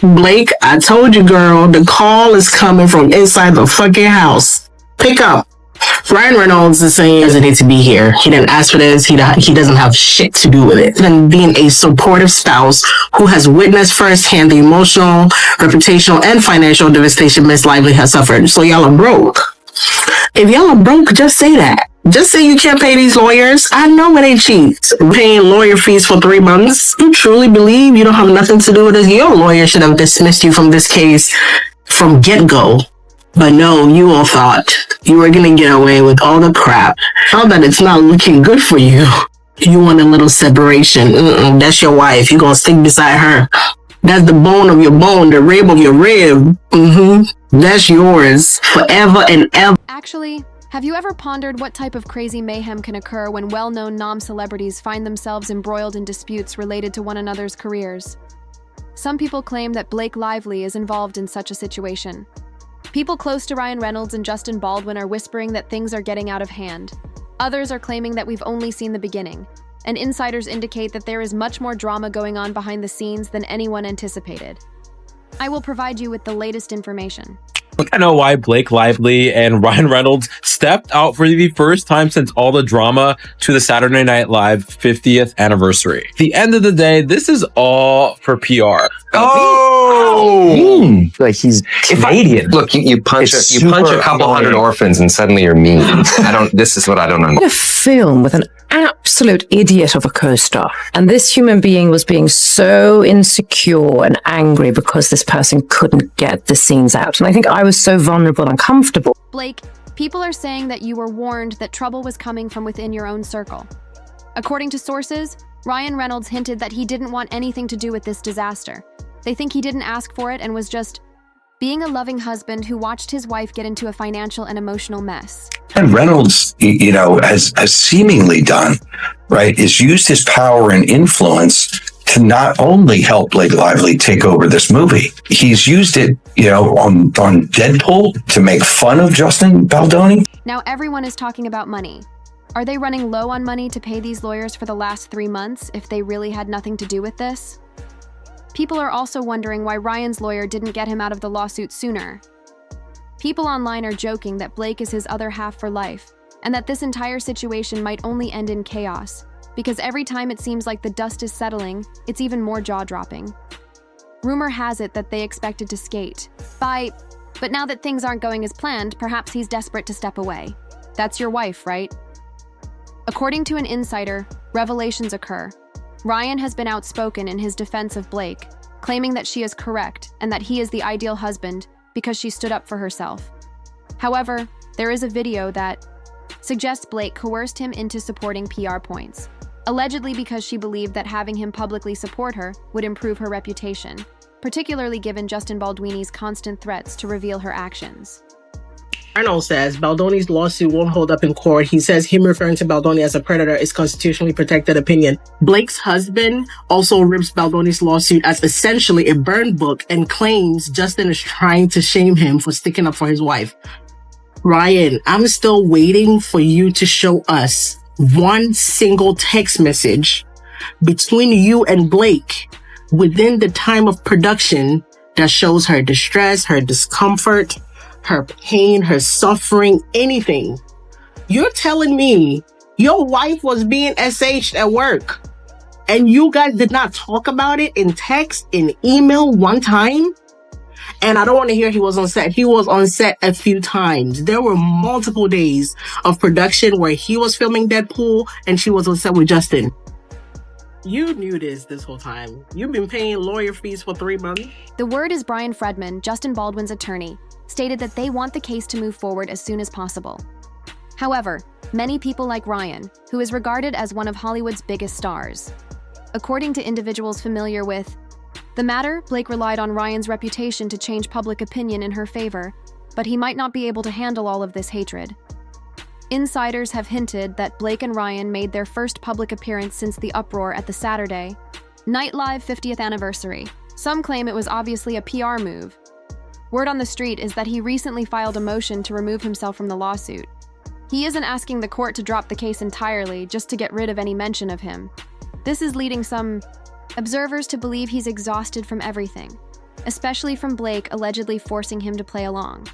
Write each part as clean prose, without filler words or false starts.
Blake, I told you, girl, the call is coming from inside the fucking house. Pick up. Ryan Reynolds is saying he doesn't need to be here. He didn't ask for this. He doesn't have shit to do with it. And being a supportive spouse who has witnessed firsthand the emotional, reputational, and financial devastation Miss Lively has suffered. So y'all are broke. If y'all are broke, just say that. Just say you can't pay these lawyers. I know it ain't cheap. Paying lawyer fees for 3 months. You truly believe you don't have nothing to do with this? Your lawyer should have dismissed you from this case from get-go. But no, you all thought you were going to get away with all the crap. Now that it's not looking good for you, you want a little separation. That's your wife. You're going to stick beside her. That's the bone of your bone, the rib of your rib. That's yours forever and ever. Actually, have you ever pondered what type of crazy mayhem can occur when well-known nom-celebrities find themselves embroiled in disputes related to one another's careers? Some people claim that Blake Lively is involved in such a situation. People close to Ryan Reynolds and Justin Baldwin are whispering that things are getting out of hand. Others are claiming that we've only seen the beginning, and insiders indicate that there is much more drama going on behind the scenes than anyone anticipated. I will provide you with the latest information. I know why Blake Lively and Ryan Reynolds stepped out for the first time since all the drama to the Saturday Night Live 50th anniversary. At the end of the day, this is all for PR. Like he's Canadian. Look, you punch a couple hundred orphans and suddenly you're mean. This is what I don't understand. A film with an absolute idiot of a co-star. And this human being was being so insecure and angry because this person couldn't get the scenes out. And I think I was so vulnerable and uncomfortable. Blake, people are saying that you were warned that trouble was coming from within your own circle. According to sources, Ryan Reynolds hinted that he didn't want anything to do with this disaster. They think he didn't ask for it and was just being a loving husband who watched his wife get into a financial and emotional mess. And Reynolds, has seemingly done, right, is used his power and influence to not only help Blake Lively take over this movie, he's used it, on Deadpool to make fun of Justin Baldoni. Now everyone is talking about money. Are they running low on money to pay these lawyers for the last 3 months if they really had nothing to do with this? People are also wondering why Ryan's lawyer didn't get him out of the lawsuit sooner. People online are joking that Blake is his other half for life, and that this entire situation might only end in chaos, because every time it seems like the dust is settling, it's even more jaw-dropping. Rumor has it that they expected to skate. But now that things aren't going as planned, perhaps he's desperate to step away. That's your wife, right? According to an insider, revelations occur. Ryan has been outspoken in his defense of Blake, claiming that she is correct and that he is the ideal husband because she stood up for herself. However, there is a video that suggests Blake coerced him into supporting PR points, allegedly because she believed that having him publicly support her would improve her reputation, particularly given Justin Baldwini's constant threats to reveal her actions. Reynolds says Baldoni's lawsuit won't hold up in court. He says him referring to Baldoni as a predator is constitutionally protected opinion. Blake's husband also rips Baldoni's lawsuit as essentially a burned book and claims Justin is trying to shame him for sticking up for his wife. Ryan, I'm still waiting for you to show us one single text message between you and Blake within the time of production that shows her distress, her discomfort, her pain, her suffering, anything. You're telling me your wife was being SH'd at work and you guys did not talk about it in text, in email one time? And I don't want to hear he was on set. He was on set a few times. There were multiple days of production where he was filming Deadpool and she was on set with Justin. You knew this whole time. You've been paying lawyer fees for 3 months. The word is Brian Fredman, Justin Baldwin's attorney, stated that they want the case to move forward as soon as possible. However, many people like Ryan, who is regarded as one of Hollywood's biggest stars. According to individuals familiar with the matter, Blake relied on Ryan's reputation to change public opinion in her favor, but he might not be able to handle all of this hatred. Insiders have hinted that Blake and Ryan made their first public appearance since the uproar at the Saturday Night Live 50th anniversary. Some claim it was obviously a PR move. Word on the street is that he recently filed a motion to remove himself from the lawsuit. He isn't asking the court to drop the case entirely, just to get rid of any mention of him. This is leading some observers to believe he's exhausted from everything. especially from Blake allegedly forcing him to play along.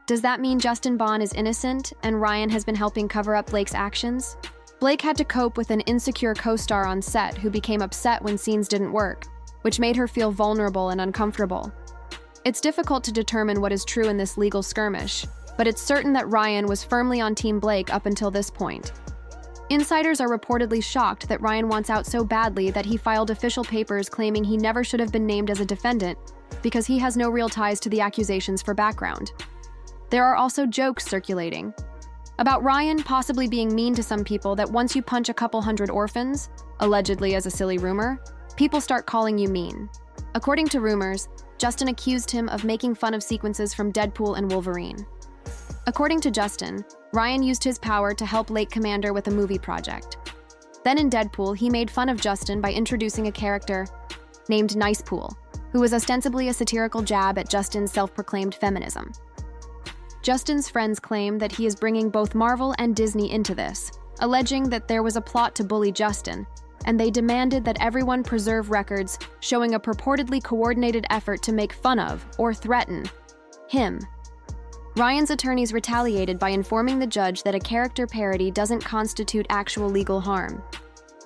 Does that mean Justin Bond is innocent and Ryan has been helping cover up Blake's actions? Blake had to cope with an insecure co-star on set who became upset when scenes didn't work, which made her feel vulnerable and uncomfortable. It's difficult to determine what is true in this legal skirmish, but it's certain that Ryan was firmly on Team Blake up until this point. Insiders are reportedly shocked that Ryan wants out so badly that he filed official papers claiming he never should have been named as a defendant because he has no real ties to the accusations for background. There are also jokes circulating about Ryan possibly being mean to some people that once you punch a couple hundred orphans, allegedly as a silly rumor, people start calling you mean. According to rumors, Justin accused him of making fun of sequences from Deadpool and Wolverine. According to Justin, Ryan used his power to help Lake Commander with a movie project. Then in Deadpool, he made fun of Justin by introducing a character named Nicepool, who was ostensibly a satirical jab at Justin's self-proclaimed feminism. Justin's friends claim that he is bringing both Marvel and Disney into this, alleging that there was a plot to bully Justin, and they demanded that everyone preserve records showing a purportedly coordinated effort to make fun of or threaten him. Ryan's attorneys retaliated by informing the judge that a character parody doesn't constitute actual legal harm.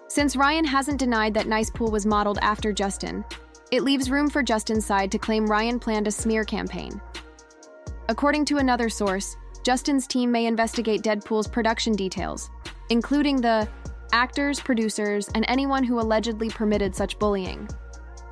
Since Ryan hasn't denied that Nicepool was modeled after Justin, it leaves room for Justin's side to claim Ryan planned a smear campaign. According to another source, Justin's team may investigate Deadpool's production details, including the actors, producers, and anyone who allegedly permitted such bullying.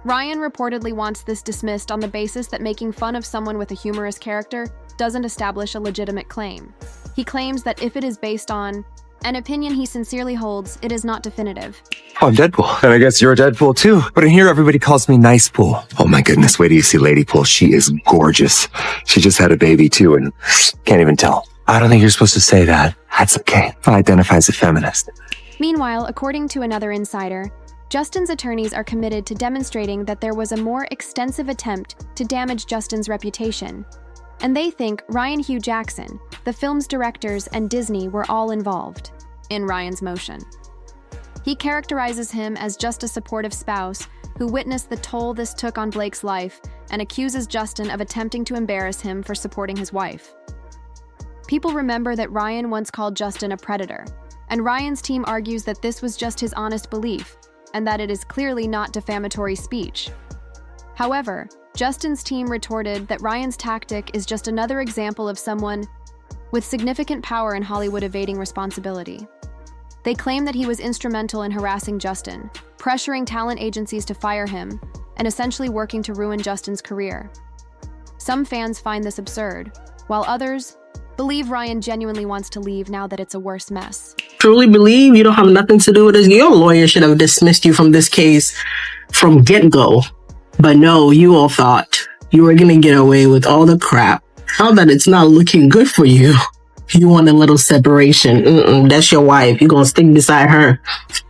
Ryan reportedly wants this dismissed on the basis that making fun of someone with a humorous character doesn't establish a legitimate claim. He claims that if it is based on an opinion he sincerely holds, it is not definitive. Oh, I'm Deadpool. And I guess you're a Deadpool too. But in here, everybody calls me Nicepool. Oh my goodness, wait till you see Ladypool. She is gorgeous. She just had a baby too and can't even tell. I don't think you're supposed to say that. That's okay. I identify as a feminist. Meanwhile, according to another insider, Justin's attorneys are committed to demonstrating that there was a more extensive attempt to damage Justin's reputation. And they think Ryan Hugh Jackson, the film's directors, and Disney were all involved in Ryan's motion. He characterizes him as just a supportive spouse who witnessed the toll this took on Blake's life and accuses Justin of attempting to embarrass him for supporting his wife. People remember that Ryan once called Justin a predator, and Ryan's team argues that this was just his honest belief and that it is clearly not defamatory speech. However, Justin's team retorted that Ryan's tactic is just another example of someone with significant power in Hollywood evading responsibility. They claim that he was instrumental in harassing Justin, pressuring talent agencies to fire him, and essentially working to ruin Justin's career. Some fans find this absurd, while others believe Ryan genuinely wants to leave now that it's a worse mess. Truly believe you don't have nothing to do with this? Your lawyer should have dismissed you from this case from get-go. But no, you all thought you were going to get away with all the crap. Now that it's not looking good for you, you want a little separation. That's your wife. You're going to stick beside her.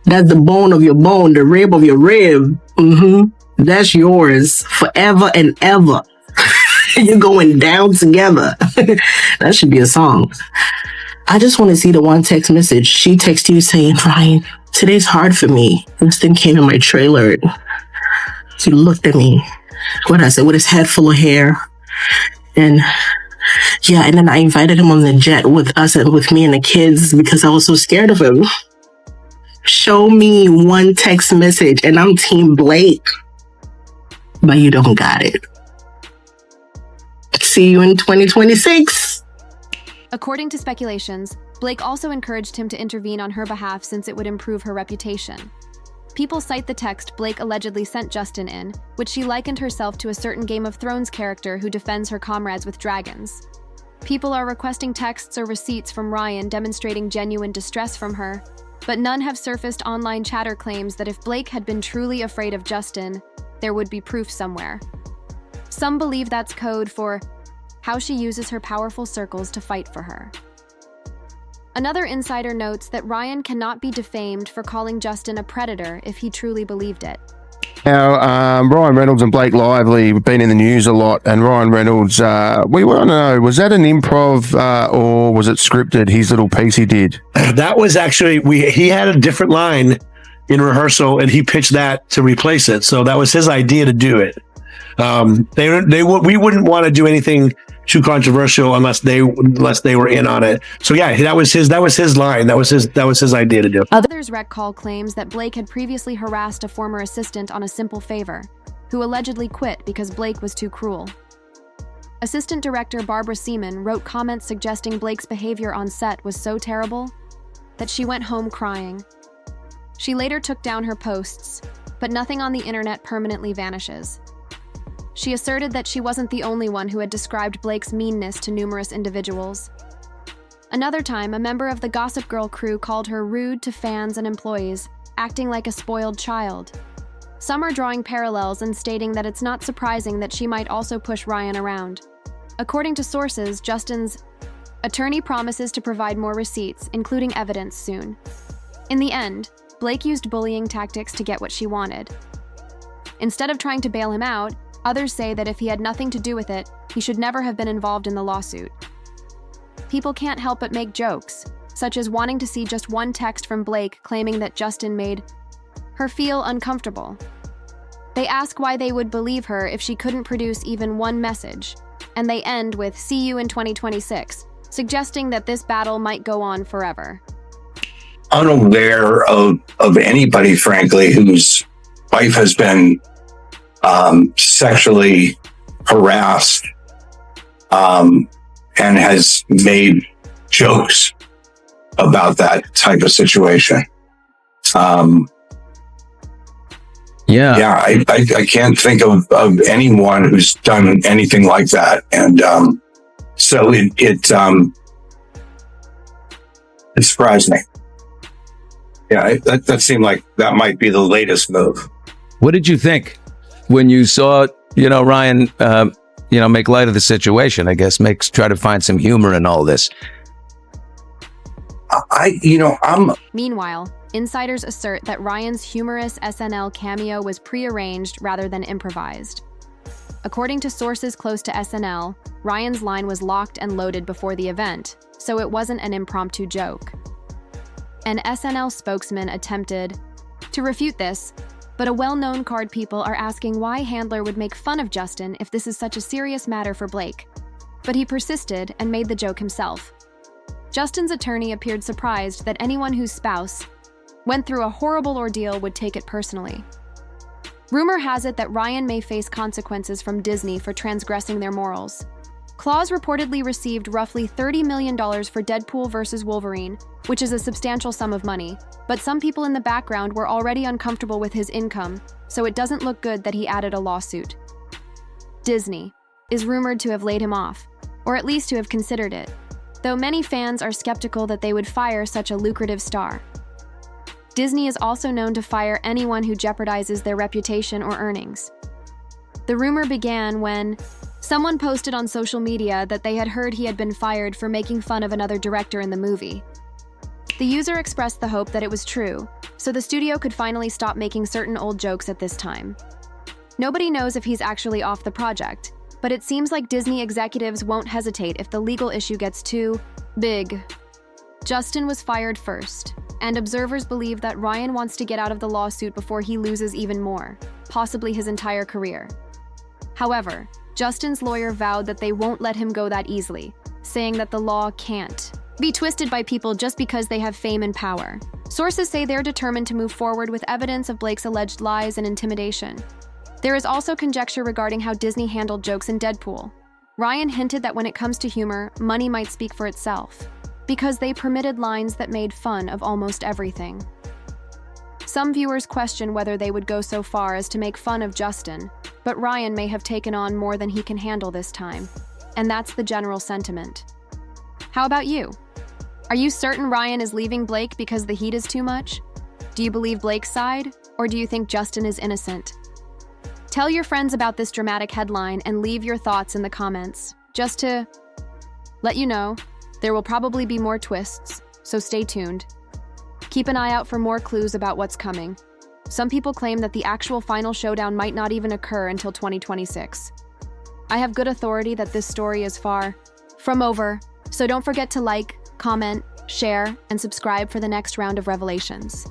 That's the bone of your bone, the rib of your rib. That's yours forever and ever. You're going down together. That should be a song. I just want to see the one text message. She texted you saying, Ryan, today's hard for me. This thing came in my trailer. He looked at me, what I said, with his head full of hair. And yeah, and then I invited him on the jet with us and with me and the kids because I was so scared of him. Show me one text message and I'm Team Blake. But you don't got it. See you in 2026. According to speculations, Blake also encouraged him to intervene on her behalf since it would improve her reputation. People cite the text Blake allegedly sent Justin in, which she likened herself to a certain Game of Thrones character who defends her comrades with dragons. People are requesting texts or receipts from Ryan demonstrating genuine distress from her, but none have surfaced online chatter claims that if Blake had been truly afraid of Justin, there would be proof somewhere. Some believe that's code for how she uses her powerful circles to fight for her. Another insider notes that Ryan cannot be defamed for calling Justin a predator if he truly believed it. Now, Ryan Reynolds and Blake Lively have been in the news a lot, and Ryan Reynolds, we want to know, was that an improv or was it scripted, his little piece he did? That was actually, he had a different line in rehearsal, and he pitched that to replace it. So that was his idea to do it. We wouldn't want to do anything too controversial unless they were in on it. So yeah, that was his line. That was his idea to do. Others' rec call claims that Blake had previously harassed a former assistant on a simple favor, who allegedly quit because Blake was too cruel. Assistant director Barbara Seaman wrote comments suggesting Blake's behavior on set was so terrible that she went home crying. She later took down her posts, but nothing on the internet permanently vanishes. She asserted that she wasn't the only one who had described Blake's meanness to numerous individuals. Another time, a member of the Gossip Girl crew called her rude to fans and employees, acting like a spoiled child. Some are drawing parallels and stating that it's not surprising that she might also push Ryan around. According to sources, Justin's attorney promises to provide more receipts, including evidence, soon. In the end, Blake used bullying tactics to get what she wanted. Instead of trying to bail him out, others say that if he had nothing to do with it, he should never have been involved in the lawsuit. People can't help but make jokes, such as wanting to see just one text from Blake claiming that Justin made her feel uncomfortable. They ask why they would believe her if she couldn't produce even one message, and they end with "see you in 2026, suggesting that this battle might go on forever. Unaware of anybody, frankly, whose wife has been sexually harassed and has made jokes about that type of situation. I can't think of anyone who's done anything like that, and so it surprised me. Yeah, that seemed like that might be the latest move. What did you think when you saw, Ryan, make light of the situation? I guess try to find some humor in all this. Meanwhile, insiders assert that Ryan's humorous SNL cameo was prearranged rather than improvised. According to sources close to SNL, Ryan's line was locked and loaded before the event, so it wasn't an impromptu joke. An SNL spokesman attempted to refute this, but a well-known card people are asking why Handler would make fun of Justin if this is such a serious matter for Blake. But he persisted and made the joke himself. Justin's attorney appeared surprised that anyone whose spouse went through a horrible ordeal would take it personally. Rumor has it that Ryan may face consequences from Disney for transgressing their morals. Claus reportedly received roughly $30 million for Deadpool vs. Wolverine, which is a substantial sum of money, but some people in the background were already uncomfortable with his income, so it doesn't look good that he added a lawsuit. Disney is rumored to have laid him off, or at least to have considered it, though many fans are skeptical that they would fire such a lucrative star. Disney is also known to fire anyone who jeopardizes their reputation or earnings. The rumor began when someone posted on social media that they had heard he had been fired for making fun of another director in the movie. The user expressed the hope that it was true, so the studio could finally stop making certain old jokes at this time. Nobody knows if he's actually off the project, but it seems like Disney executives won't hesitate if the legal issue gets too big. Justin was fired first, and observers believe that Ryan wants to get out of the lawsuit before he loses even more, possibly his entire career. However, Justin's lawyer vowed that they won't let him go that easily, saying that the law can't be twisted by people just because they have fame and power. Sources say they're determined to move forward with evidence of Blake's alleged lies and intimidation. There is also conjecture regarding how Disney handled jokes in Deadpool. Ryan hinted that when it comes to humor, money might speak for itself, because they permitted lines that made fun of almost everything. Some viewers question whether they would go so far as to make fun of Justin, but Ryan may have taken on more than he can handle this time, and that's the general sentiment. How about you? Are you certain Ryan is leaving Blake because the heat is too much? Do you believe Blake's side, or do you think Justin is innocent? Tell your friends about this dramatic headline and leave your thoughts in the comments. Just to let you know, there will probably be more twists, so stay tuned. Keep an eye out for more clues about what's coming. Some people claim that the actual final showdown might not even occur until 2026. I have good authority that this story is far from over, so don't forget to like, comment, share, and subscribe for the next round of revelations.